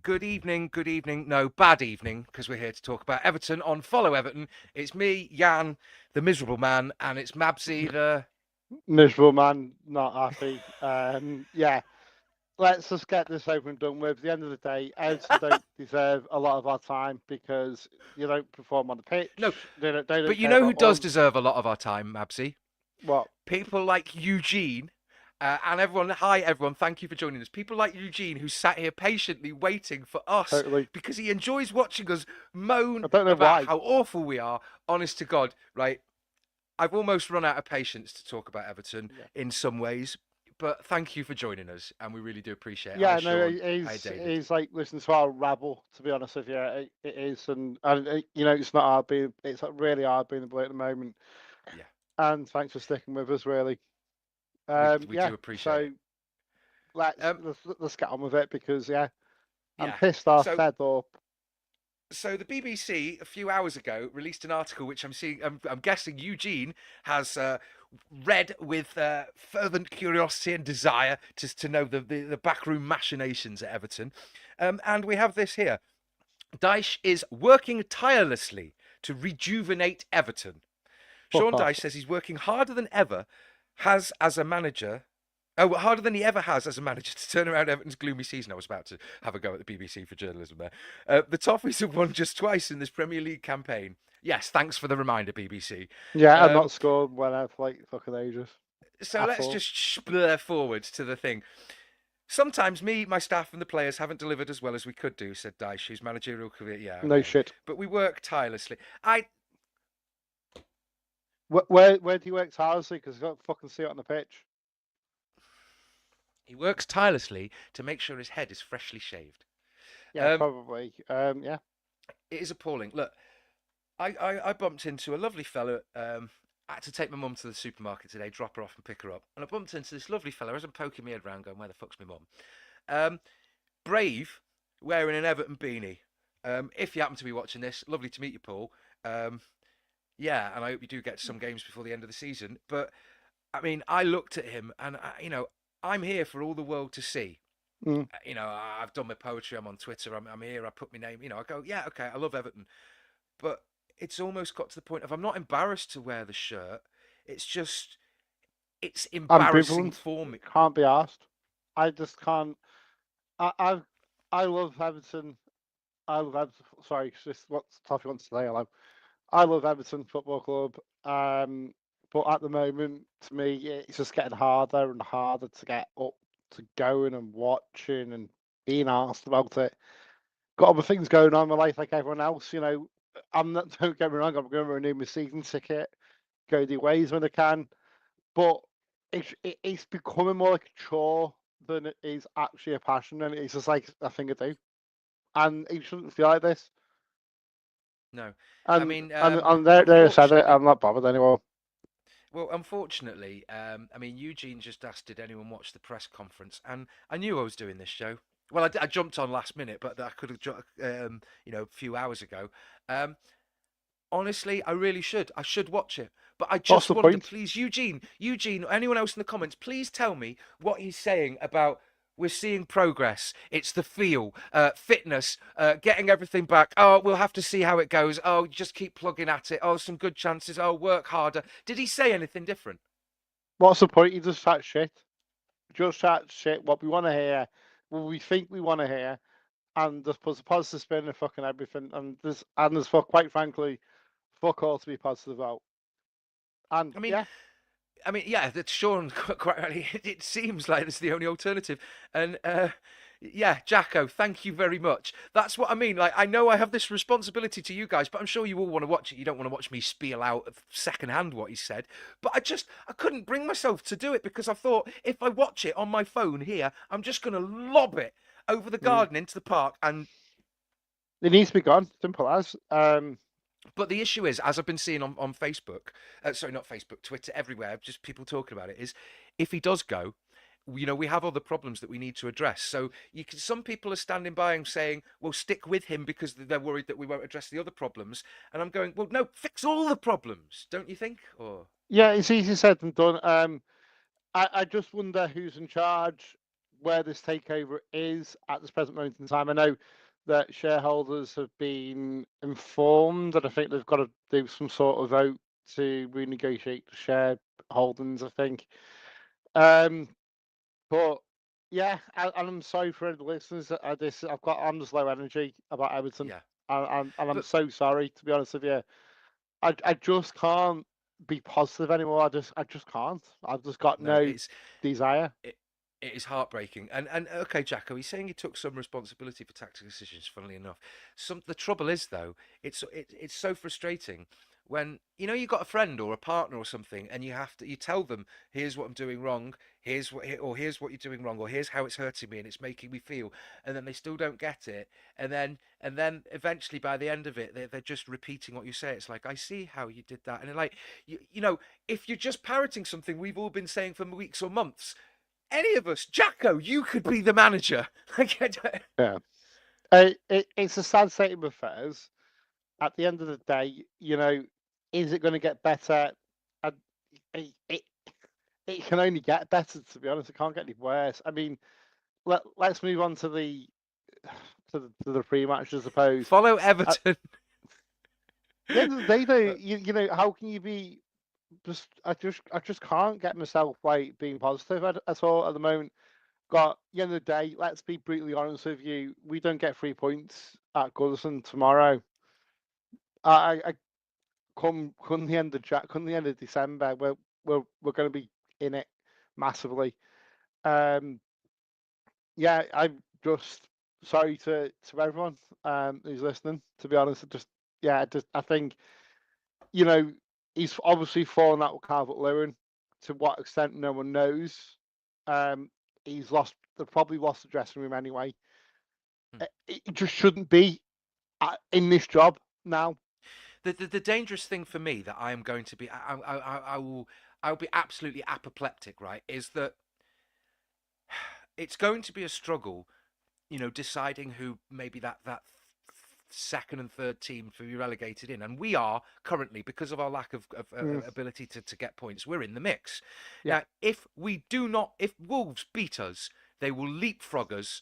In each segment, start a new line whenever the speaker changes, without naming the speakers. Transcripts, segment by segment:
Good evening, good evening. No, bad evening, because we're here to talk about Everton on Follow Everton. It's me, Yann, the miserable man, and it's Mabbsy, the...
Miserable man, not happy. Yeah, let's just get this over and done with. At the end of the day, Everton don't deserve a lot of our time because you don't perform on the
No,
pitch. They don't
but you
care
know who
about
does
us.
deserve a lot of our time, Mabbsy?
What?
People like Eugene. And everyone, hi everyone, thank you for joining us. People like Eugene who sat here patiently waiting for us
Totally.
because he enjoys watching us moan
I don't know
about
why.
how awful we are. Honest to God, right? I've almost run out of patience to talk about Everton
Yeah.
in some ways, but thank you for joining us, and we really do appreciate it.
Yeah,
Hi,
no,
Sean. Hi,
he's
David.
he's like listening to our rabble. To be honest with you, it is, and it's not hard being. It's really hard being the boy at the moment.
Yeah,
And thanks for sticking with us, really.
we
Yeah.
do appreciate
So
it.
let's
Um,
let's, let's get on with it because yeah, I'm
yeah.
pissed off,
So,
fed up.
so the BBC a few hours ago released an article which I'm seeing. I'm guessing Eugene has read with fervent curiosity and desire to know the backroom machinations at Everton, and we have this here. Dyche is working tirelessly to rejuvenate Everton.
Fuck
Sean
off.
Dyche says he's working harder than ever has as a manager. Oh, harder than he ever has as a manager to turn around Everton's gloomy season. I was about to have a go at the BBC for journalism there. The Toffees have won just twice in this Premier League campaign. Yes, thanks for the reminder, BBC.
Yeah, I've
Um,
not scored when I've like fucking ages
so
at
let's
all.
just splur forward to the thing. Sometimes me, my staff, and the players haven't delivered as well as we could do, said Dyche, whose managerial career. Yeah,
No
okay.
shit.
But we work tirelessly.
Where do you work tirelessly? Because I don't fucking see it on the pitch.
He works tirelessly to make sure his head is freshly shaved.
Yeah,
Um,
probably. Yeah.
it is appalling. Look, I bumped into a lovely fella. I had to take my mum to the supermarket today, drop her off and pick her up. And I bumped into this lovely fella as I'm poking my head around going, where the fuck's my mum? Brave, wearing an Everton beanie. If you happen to be watching this, lovely to meet you, Paul. Yeah, and I hope you do get to some games before the end of the season. But, I mean, I looked at him and, I'm here for all the world to see.
Mm.
I've done my poetry. I'm on Twitter. I'm here. I put my name. I go, yeah, okay. I love Everton, but it's almost got to the point of I'm not embarrassed to wear the shirt. It's just it's embarrassing
Ambivalent.
for me.
Can't be asked. I just can't. I I love Everton. I love Everton. Sorry, it's just what Toffee wants to say. I love Everton Football Club. But at the moment, to me, it's just getting harder and harder to get up to going and watching and being asked about it. Got other things going on in my life like everyone else. I'm not. Don't get me wrong. I'm going to renew my season ticket, go the ways when I can. But it's becoming more like a chore than it is actually a passion, and it's just like a thing I do. And it shouldn't feel like this.
No, I
And
mean,
and and there said it.
unfortunately,
I'm not bothered anymore.
well, unfortunately, I mean, Eugene just asked, did anyone watch the press conference? And I knew I was doing this show. Well, I jumped on last minute, but I could have, a few hours ago. Um, Honestly, I really should. I should watch it. But I
What's
just
the
wonder,
point?
please, Eugene, anyone else in the comments, please tell me what he's saying about we're seeing progress. It's the feel, fitness, getting everything back. Oh, we'll have to see how it goes. Oh, just keep plugging at it. Oh, some good chances. Oh, work harder. Did he say anything different?
What's the point? You just chat shit. Just chat shit. What we want to hear, what we think we want to hear, and just puts a positive spin and fucking everything. And there's quite frankly, fuck all to be positive about. And
I mean,
yeah,
yeah, that's Sean quite rightly. It seems like it's the only alternative. And yeah, Jacko, thank you very much. That's what I mean. Like, I know I have this responsibility to you guys, but I'm sure you all want to watch it. You don't want to watch me spiel out secondhand what he said. But I couldn't bring myself to do it because I thought if I watch it on my phone here, I'm just going to lob it over the
mm,
garden into the park. And
it needs to be gone. Simple as.
but the issue is, as I've been seeing on Facebook, sorry, not Facebook, Twitter, everywhere, just people talking about it, is if he does go, we have other problems that we need to address. So some people are standing by and saying, well, stick with him because they're worried that we won't address the other problems. And I'm going, well, no, fix all the problems, don't you think?
Yeah, it's easy said than done. I just wonder who's in charge where this takeover is at this present moment in time. I know that shareholders have been informed, and I think they've got to do some sort of vote to renegotiate the shareholdings, I think. But yeah, and I'm sorry for the listeners. I'm just low energy about Everton,
Yeah,
and I'm
but
so sorry, to be honest with you. I just can't be positive anymore. I just can't. I've just got
no,
no desire.
it, it is heartbreaking. And okay, Jacko, he's saying he took some responsibility for tactical decisions. Funnily enough, the trouble is though, it's so frustrating when you got a friend or a partner or something, and you tell them, here's what I'm doing wrong, here's what you're doing wrong, or here's how it's hurting me and it's making me feel, and then they still don't get it, and then eventually by the end of it, they're just repeating what you say. It's like, I see how you did that, and they're like, if you're just parroting something we've all been saying for weeks or months, any of us, Jacko, you could be the manager.
Yeah. It's a sad state of affairs. At the end of the day, is it going to get better? I, it it can only get better, to be honest. It can't get any worse. I mean, let's move on to the pre-match, I suppose.
Follow
At
Everton.
the end of the day, though, how can you be I just can't get myself like being positive at all at the moment. Got at the end of the day, let's be brutally honest with you. We don't get 3 points at Goodison tomorrow. I come the end of come the end of December, we're going to be in it massively. Um, yeah, I'm just sorry to everyone who's listening. To be honest, I think you know he's obviously fallen out with Calvert-Lewin. To what extent, no one knows. Um, they've probably lost the dressing room anyway. It just shouldn't be in this job now.
The dangerous thing for me that I am going to be, I'll be absolutely apoplectic, right? Is that it's going to be a struggle, deciding who maybe that second and third team to be relegated in, and we are currently, because of our lack of
Mm,
ability to get points, we're in the mix.
yeah.
Now, if Wolves beat us, they will leapfrog us.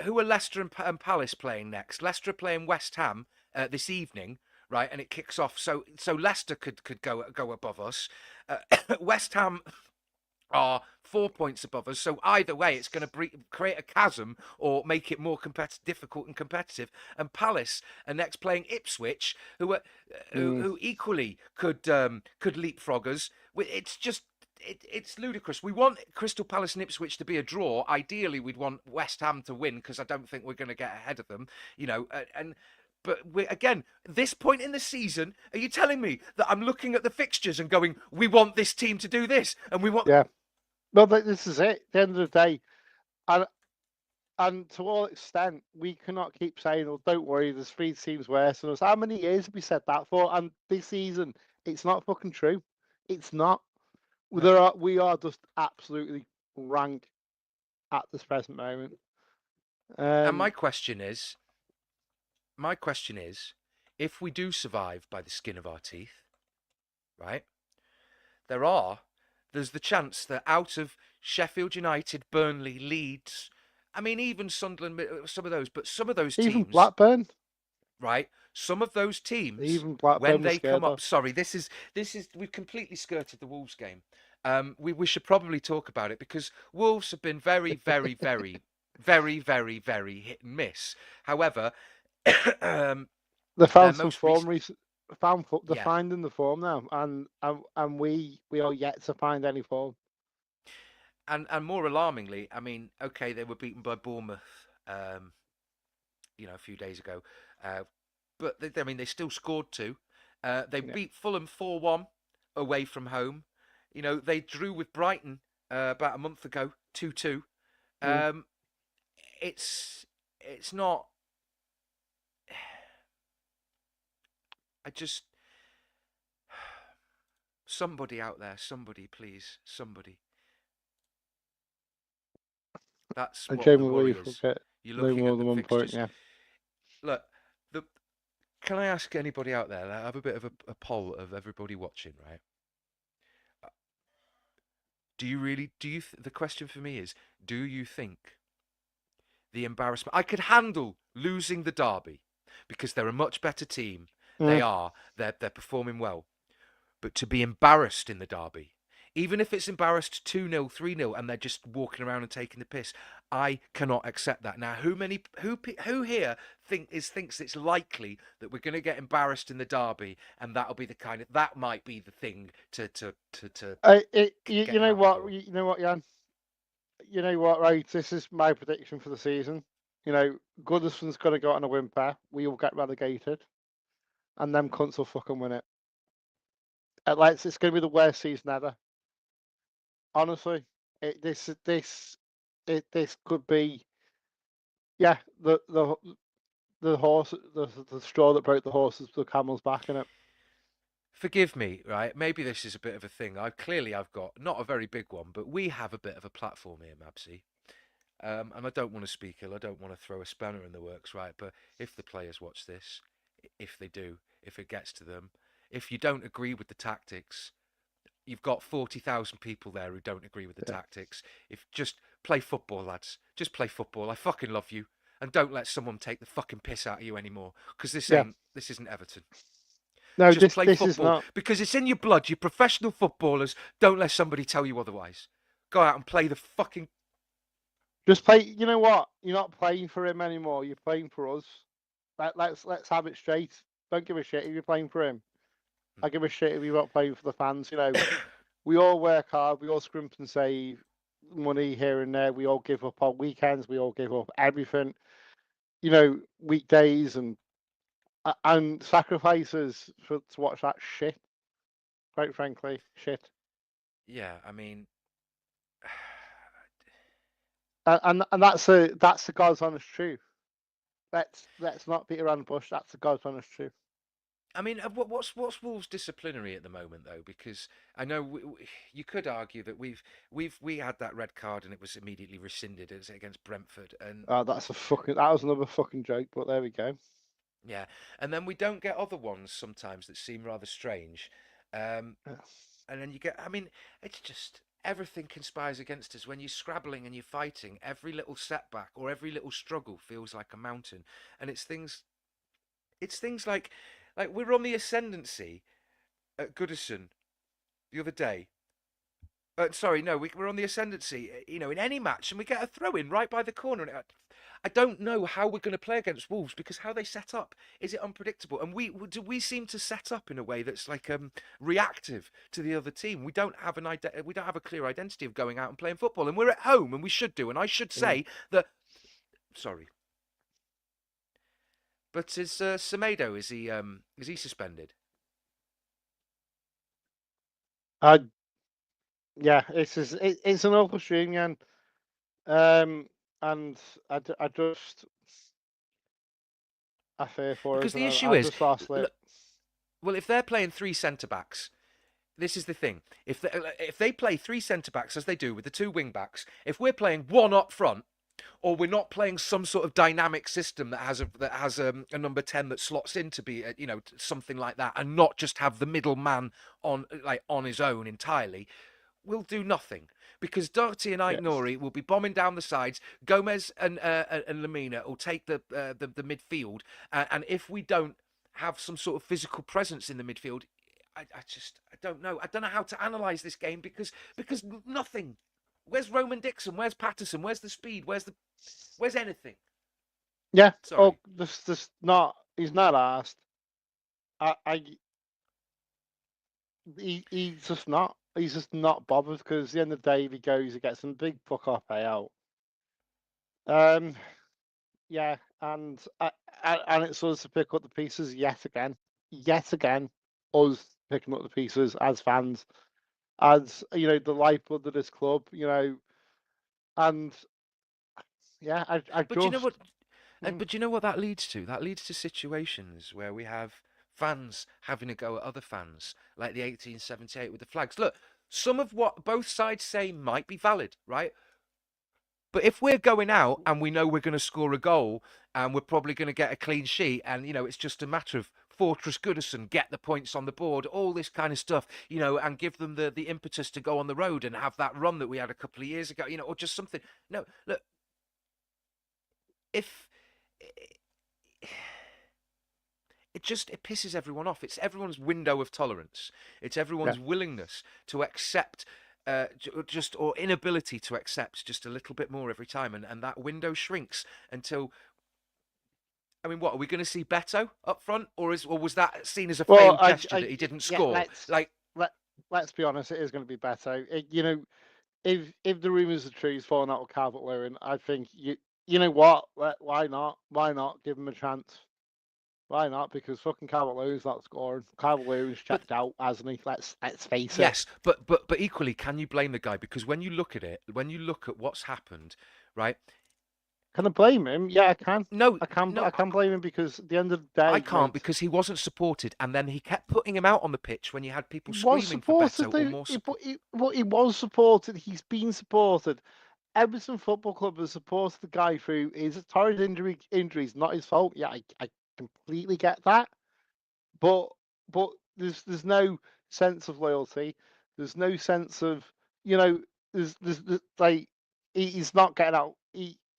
Who are Leicester and Palace playing next? Leicester are playing West Ham this evening, right? And it kicks off. So Leicester could go above us. West Ham are 4 points above us. So either way, it's going to create a chasm or make it more difficult and competitive. And Palace are next playing Ipswich,
Mm,
who equally could leapfrog us. It's just. It's ludicrous. We want Crystal Palace and Ipswich to be a draw. Ideally, we'd want West Ham to win because I don't think we're going to get ahead of them. But again, this point in the season, are you telling me that I'm looking at the fixtures and going, we want this team to do this, and we want?
yeah. Well, this is it. At the end of the day, and and to all extent, we cannot keep saying, "Oh, don't worry, there's 3 teams worse than us." How many years have we said that for? And this season, it's not fucking true. It's not.
No.
We are just absolutely rank at this present moment.
And
Um,
my question is, if we do survive by the skin of our teeth, right? There are, there's the chance that out of Sheffield United, Burnley, Leeds, I mean, even Sunderland, some of those, but some of those
even
teams,
Blackburn,
right? Some of those teams,
even
when
Blackburn was
they come
scared
up,
of.
sorry, we've completely skirted the Wolves game. We should probably talk about it because Wolves have been very, very, very, very, very, very hit and miss. However, um,
They
their
found some
most
form
recent,
recent. They're
yeah,
finding the form now, and we are yet to find any form.
and more alarmingly, I mean, okay, they were beaten by Bournemouth, a few days ago, uh, but I mean, they still scored two. They
Yeah.
beat Fulham 4-1 away from home. They drew with Brighton about a month ago, 2-2.
Mm.
Um, it's not. I just somebody out there, somebody please, somebody. That's
I
what the
genuinely
worry is.
forget
You're
no
looking
more
at
than
the
1 point.
fixtures.
Yeah.
Look, the can I ask anybody out there? I have a bit of a poll of everybody watching, right? Do you really? Do you? The question for me is, do you think the embarrassment? I could handle losing the derby because they're a much better team. They
Mm.
are. They're performing well. But to be embarrassed in the derby, even if it's embarrassed 2-0, 3-0, and they're just walking around and taking the piss, I cannot accept that. Now, who here thinks it's likely that we're going to get embarrassed in the derby, and that'll be the kind of that might be the thing to
You
get them
know
out the
what?
door.
You know what, Jan? You know what, right? This is my prediction for the season. You know, Goodison's going to go on a whimper. We will get relegated, and them cunts will fucking win it. It's going to be the worst season ever. Honestly, this could be, yeah, the horse, the straw that broke the horse's the camel's back in it.
Forgive me, right? Maybe this is a bit of a thing. I've got not a very big one, but we have a bit of a platform here, Mabsy. And I don't want to speak ill. I don't want to throw a spanner in the works, right? But if the players watch this, if they do, if it gets to them, if you don't agree with the tactics, you've got 40,000 people there who don't agree with the
Yeah,
tactics. If just play football, lads, just play football. I fucking love you, and don't let someone take the fucking piss out of you anymore. Because
yeah.
this isn't Everton.
No,
Just
this
play
this is
football
not.
because it's in your blood. You're professional footballers. Don't let somebody tell you otherwise. Go out and play the fucking.
Just play. You know what? You're not playing for him anymore. You're playing for us. Let's have it straight. Don't give a shit if you're playing for him. I give a shit if you're not playing for the fans. You know, we all work hard. We all scrimp and save money here and there. We all give up on weekends. We all give up everything. You know, weekdays and sacrifices to watch that shit. Quite frankly, shit.
Yeah, I mean,
And that's the God's honest truth. Let's not beat around the bush. That's the God's honest truth.
what's Wolves' disciplinary at the moment though? Because I know you could argue that we had that red card and it was immediately rescinded against Brentford, and
That was another fucking joke. But there we go.
yeah, and then we don't get other ones sometimes that seem rather strange, um,
Yeah.
and then you get. I mean, it's just everything conspires against us when you're scrabbling and you're fighting. Every little setback or every little struggle feels like a mountain, and it's things like we're on the ascendancy at Goodison the other day. Sorry, no, we're on the ascendancy, in any match, and we get a throw in right by the corner. And I don't know how we're going to play against Wolves because how they set up is it unpredictable, and we seem to set up in a way that's like reactive to the other team. We don't have a clear identity of going out and playing football, and we're at home, and we should do. And I should
Mm.
say that. Sorry, but is Semedo is he suspended?
I Yeah, it's an awful stream, Jan. Um, and I just I fear for
Because
us, and
the issue
I
is,
just lost it.
look, well, if they're playing three centre backs, this is the thing. If they play three centre backs as they do with the two wing backs, if we're playing one up front, or we're not playing some sort of dynamic system that has a number 10 that slots in to be something like that, and not just have the middle man on his own entirely, we'll do nothing because Doherty and
Yes.
Aït-Nouri will be bombing down the sides. Gomez and Lamina will take the midfield, and if we don't have some sort of physical presence in the midfield, I don't know. I don't know how to analyse this game because nothing. Where's Roman Dixon? Where's Patterson? Where's the speed? Where's anything?
Yeah. Oh,
Sorry.
this not. He's not asked. I he's just not. He's just not bothered because at the end of the day, if he goes, he gets some big fuck off payout. Um. Yeah, and it's us to pick up the pieces yet again, us picking up the pieces as fans, as the lifeblood of this club, and yeah, I
But you know
just
what? But you know what that leads to? That leads to situations where we have fans having a go at other fans, like the 1878 with the flags. Look, some of what both sides say might be valid, right? But if we're going out and we know we're going to score a goal and we're probably going to get a clean sheet, and it's just a matter of Fortress Goodison, get the points on the board, all this kind of stuff, and give them the impetus to go on the road and have that run that we had a couple of years ago, or just something. No, look, if it pisses everyone off. It's everyone's window of tolerance. It's
Yeah.
everyone's willingness to accept, just or inability to accept just a little bit more every time, and that window shrinks until. I mean, what are we going to see Beto up front, or was that seen as a
Well,
failed gesture that he didn't
yeah,
score? Like,
let let's be honest. It is going to be better. If the rumours are true, he's falling out with Calvert-Lewin. I think you know what? Why not? Why not give him a chance? Why not? Because fucking Calvert-Lewin's not scoring. Calvert-Lewin's
but
checked out, hasn't he? Let's face it.
yes, but equally, can you blame the guy? Because when you look at it, when you look at what's happened, right?
Can I blame him? Yeah, I can.
No,
I can.
no,
I can blame him because at the end of the
I
day,
can't,
mate,
because he wasn't supported, and then he kept putting him out on the pitch when you had
he
people
was
screaming for
supported.
Beto or
Though,
more
he,
support.
he was supported. He's been supported. Everton Football Club has supported the guy through his torrid injuries. Not his fault. Yeah, I completely get that. But there's no sense of loyalty. There's no sense of there's like he's not getting out.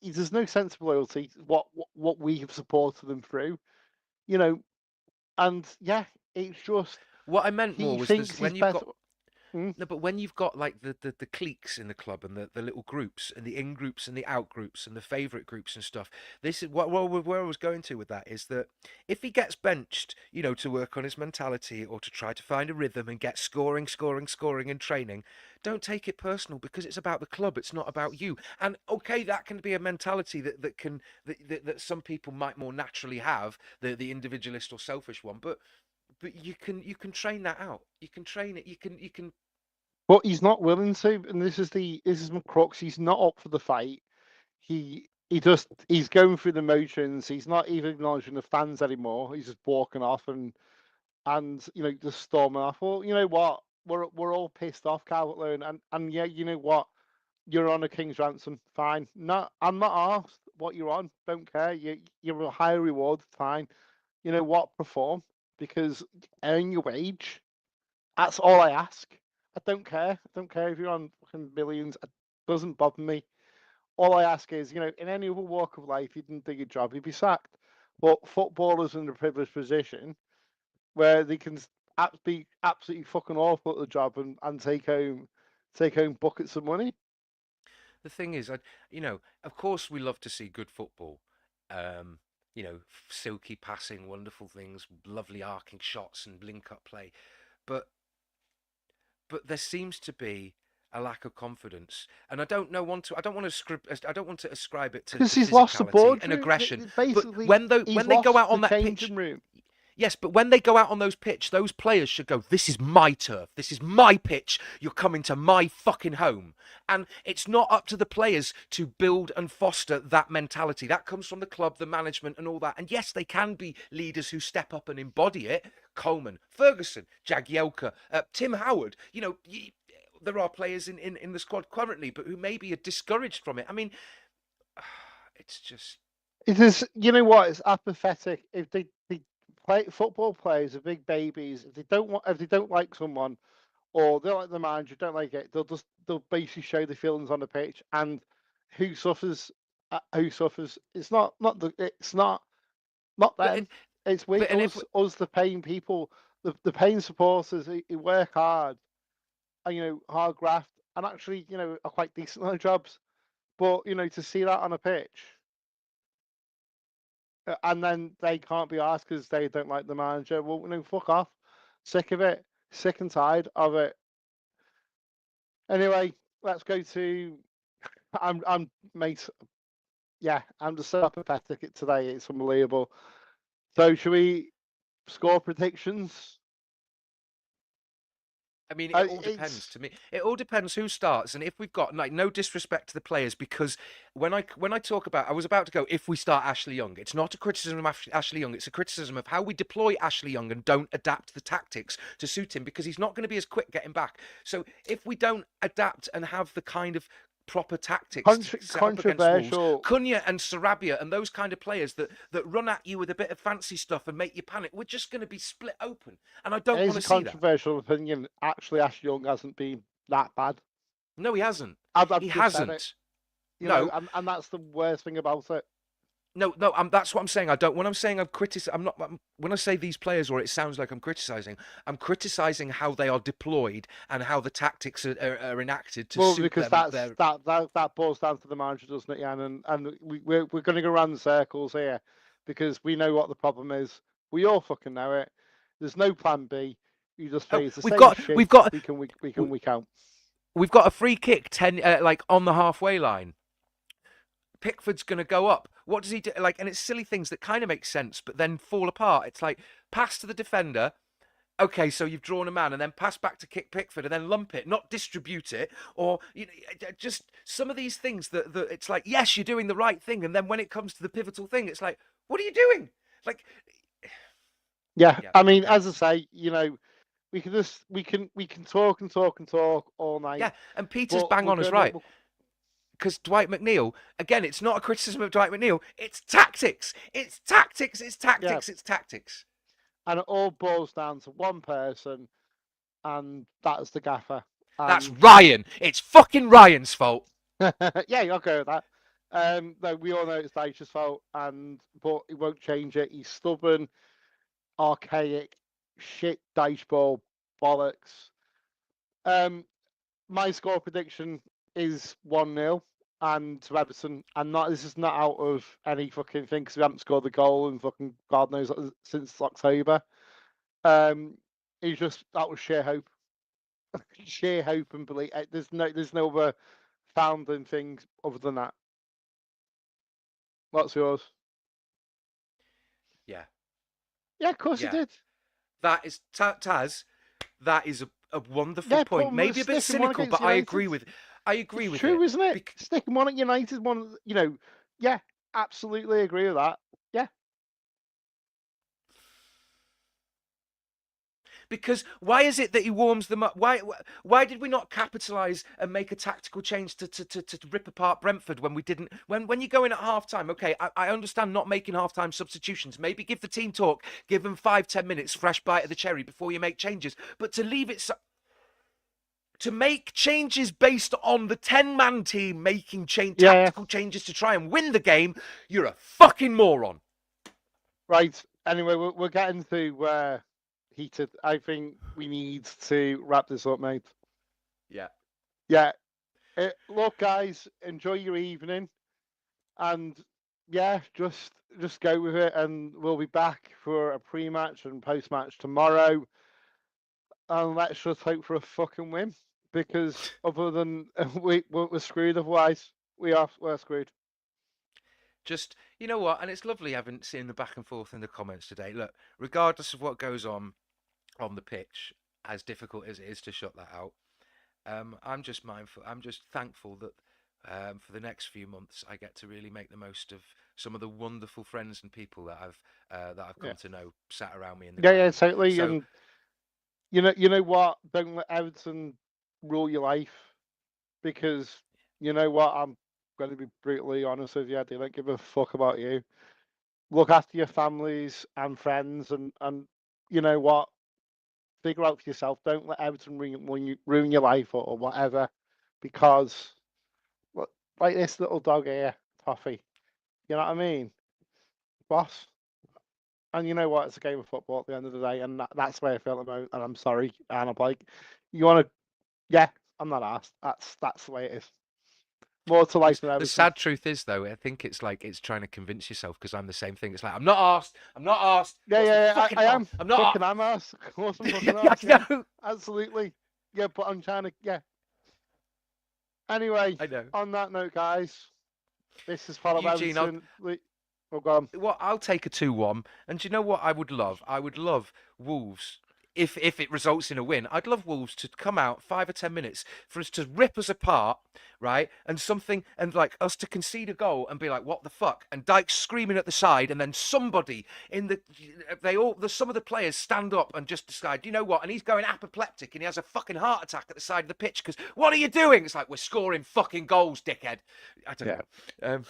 There's no sense of loyalty. What we have supported them through, you know, and yeah, it's just
What I meant more
he
was this:
thinks he's
when you've
better.
got no, but when you've got like the cliques in the club and the little groups and the in groups and the out groups and the favourite groups and stuff, this is where I was going to with that is that if he gets benched, to work on his mentality or to try to find a rhythm and get scoring in training, don't take it personal because it's about the club. It's not about you. And okay, that can be a mentality that some people might more naturally have, the individualist or selfish one, but you can train that out. You can train it. You can.
But he's not willing to, and this is my crux. He's not up for the fight. He's going through the motions. He's not even acknowledging the fans anymore. He's just walking off and just storming off. Well, you know what? We're all pissed off, Calvert-Lewin, and yeah, you know what? You're on a king's ransom. Fine. No, I'm not asked what you're on. Don't care. You're a higher reward. Fine. You know what? Perform because earn your wage. That's all I ask. I don't care. I don't care if you're on fucking millions. It doesn't bother me. All I ask is, in any other walk of life, you didn't do your job, you'd be sacked. But footballers in a privileged position where they can be absolutely fucking awful at the job and take home buckets of money.
The thing is, of course, we love to see good football. Um, silky passing, wonderful things, lovely arcing shots, and link-up play. But there seems to be a lack of confidence, and I don't want to ascribe it to
Because he's lost the
physicality and
boardroom.
aggression. But
Basically, he's
when they go
lost
out
the
on that pitch,
changing room.
yes, but when they go out on those pitch, those players should go, this is my turf. This is my pitch. You're coming to my fucking home. And it's not up to the players to build and foster that mentality. That comes from the club, the management, and all that. And yes, they can be leaders who step up and embody it. Coleman, Ferguson, Jagielka, Tim Howard. There are players in the squad currently, but who maybe are discouraged from it. I mean, it's just.
It is, you know what? It's apathetic. If they play football players are big babies. If they don't like someone or they don't like the manager, don't like it, they'll basically show the feelings on the pitch. And who suffers? Who suffers? It's not
But
them. It's we
but and if
us the paying people, the paying supporters who work hard and hard graft and actually are quite decent on their jobs. But to see that on a pitch. And then they can't be asked because they don't like the manager. Well, fuck off. Sick of it. Sick and tired of it. Anyway, let's go to. Mate. Yeah, I'm just so pathetic today. It's unbelievable. So, should we score predictions?
I mean, it all depends
It's
to me. It all depends who starts, and if we've got like no disrespect to the players, because when I talk about, I was about to go if we start Ashley Young, it's not a criticism of Ashley Young, it's a criticism of how we deploy Ashley Young and don't adapt the tactics to suit him because he's not going to be as quick getting back. So if we don't adapt and have the kind of proper tactics to set up against Wolves.
Controversial.
Cunha and Sarabia and those kind of players that run at you with a bit of fancy stuff and make you panic, we're just going to be split open. And I don't
It
want
is
to
a
see that.
controversial opinion. Actually, Ash Young hasn't been that bad.
No, he hasn't.
I've
He
just said it.
hasn't.
You
No.
know, and that's the worst thing about it.
No, that's what I'm saying. I don't. When I'm saying I'm not. When I say these players, or it sounds like I'm criticizing how they are deployed and how the tactics are enacted to suit
because
them.
that boils down to the manager, doesn't it, Yann? And we're going to go around in circles here because we know what the problem is. We all fucking know it. There's no plan B. You just play the same shit week in week out.
We've got a free kick like on the halfway line. Pickford's going to go up. What does he do? Like, and it's silly things that kind of make sense, but then fall apart. It's like pass to the defender. Okay, so you've drawn a man, and then pass back to kick Pickford, and then lump it, not distribute it, or just some of these things that it's like, yes, you're doing the right thing, and then when it comes to the pivotal thing, it's like, what are you doing? Like,
yeah. I mean, as I say, we can talk and talk and talk all night.
Yeah, and Peter's bang on us right. Because Dwight McNeil, again, it's not a criticism of Dwight McNeil. It's tactics. It's tactics. It's tactics. Yeah. It's tactics.
And it all boils down to one person, and that's the gaffer.
That's Ryan. It's fucking Ryan's fault.
Yeah, I'll go with that. No, we all know it's Dyche's fault, but he won't change it. He's stubborn, archaic, shit Dyche ball bollocks. My score prediction is 1-0 and to Everton, and this is not out of any fucking thing because we haven't scored the goal in fucking God knows since October. It's just that was sheer hope, sheer hope and belief. There's no other founding thing other than that. What's yours?
Yeah,
of course you did.
That is Taz. That is a wonderful point. Maybe a bit cynical, but I agree with. It's true,
isn't it? Sticking one at United, yeah, absolutely agree with that. Yeah.
Because why is it that he warms them up? Why did we not capitalise and make a tactical change to rip apart Brentford when we didn't? When you go in at half time, okay, I understand not making half time substitutions. Maybe give the team talk, give them 5-10 minutes, fresh bite of the cherry before you make changes. But to leave it to make changes based on the 10-man team making tactical changes to try and win the game, you're a fucking moron.
Right. Anyway, we're getting to heated. I think we need to wrap this up, mate.
Yeah.
Yeah. Look, guys, enjoy your evening, and just go with it. And we'll be back for a pre-match and post-match tomorrow. And let's just hope for a fucking win. Because other than we're screwed, otherwise we're screwed.
Just, you know what? And it's lovely having seen the back and forth in the comments today. Look, regardless of what goes on the pitch, as difficult as it is to shut that out, I'm just mindful. I'm just thankful that for the next few months I get to really make the most of some of the wonderful friends and people that I've come to know sat around me in the
yeah, totally. So, and you know what? Don't let Everton rule your life, because you know what, I'm going to be brutally honest with you, they don't give a fuck about you. Look after your families and friends, and you know what, figure out for yourself. Don't let Everton ruin your life or whatever, because like this little dog here, Toffee, you know what I mean, boss. And you know what, it's a game of football at the end of the day, and that's the way I feel at the moment. And I'm sorry, and I'm like, you want to, I'm not asked. That's the way it is. More to life than Everton.
The sad truth is, though, I think it's like it's trying to convince yourself, because I'm the same thing. It's like, I'm not asked.
Yeah, I am.
I'm not
fucking I'm asked. Of course I'm fucking asked. Yeah, absolutely. Yeah, but I'm trying to. Anyway,
I know.
On that note, guys, this is Follow
Eugene,
Everton. Go on.
Well, I'll take a 2-1. And do you know what I would love? I would love Wolves if it results in a win, I'd love Wolves to come out 5 or 10 minutes for us to rip us apart, right? And like us to concede a goal and be like, what the fuck? And Dyche screaming at the side, and then somebody in some of the players stand up and just decide, you know what? And he's going apoplectic and he has a fucking heart attack at the side of the pitch because what are you doing? It's like, we're scoring fucking goals, dickhead. I don't know.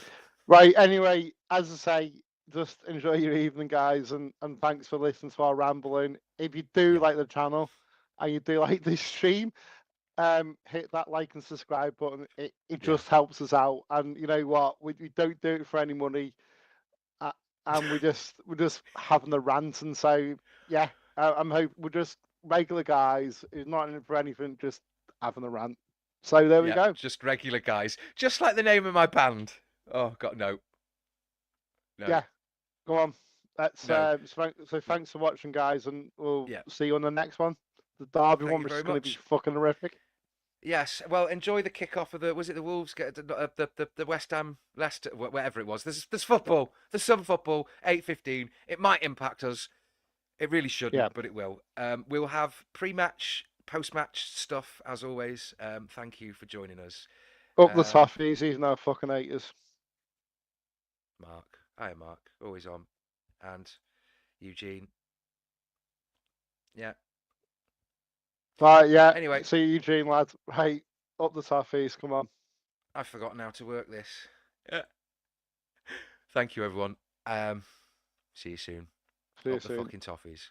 Right. Anyway, as I say, just enjoy your evening, guys, and thanks for listening to our rambling. If you do like the channel and you do like this stream, hit that like and subscribe button. It just helps us out. And you know what? We don't do it for any money, and we're just having a rant. And so yeah, I'm hoping we're just regular guys who's not in it for anything, just having a rant. So there we go.
Just regular guys, just like the name of my band. Oh God, no.
Yeah, go on. Let's.
No.
So thanks for watching, guys, and we'll
Yeah.
see you on the next one. The Derby
Thank
one
you
was
very
going to be
much.
fucking horrific.
Yes, well, enjoy the kickoff of the Wolves get the West Ham Leicester, whatever it was. There's football. There's some football. 8:15. It might impact us. It really shouldn't, but it will. We'll have pre-match, post-match stuff as always. Thank you for joining us.
Up the toffees, he's no fucking haters.
Mark, hi Mark, always on, and Eugene. Yeah.
Right, yeah.
Anyway,
See you, Eugene, lad. Right, up the toffees. Come on.
I've forgotten how to work this. Yeah. Thank you, everyone. See you soon.
See you
Up the
soon.
fucking toffees.